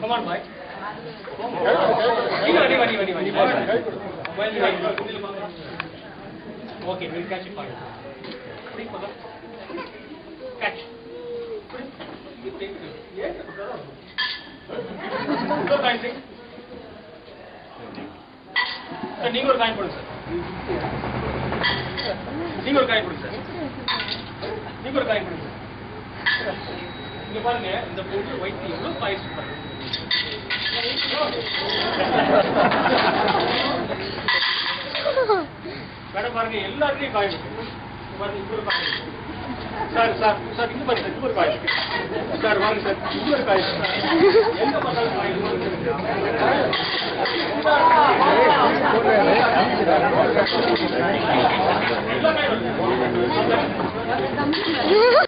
Come on, boy. Okay, we'll catch it for you. Catch. Go kind thing. Sir, நீங்க ஒரு coin போடுங்க sir. நீங்க ஒரு coin போடுங்க சார். நீங்க ஒரு காயின் போடுங்க சார். இங்க பாருங்க இந்த பொண்ணு வைத்தி எவ்வளவு பாய்ஸ் பாருங்க. மேடம் பாருங்க எல்லாருக்கும் காயின் இருக்கு. பாருங்க இங்க ஒரு காயின் இருக்கு. சார் சார் சார் இங்க பாருங்க இங்க ஒரு காயின் இருக்கு. சார் வாங்க சார் இங்க ஒரு காயின் இருக்கு. எங்க பார்த்தாலும் காயின் இருக்கு.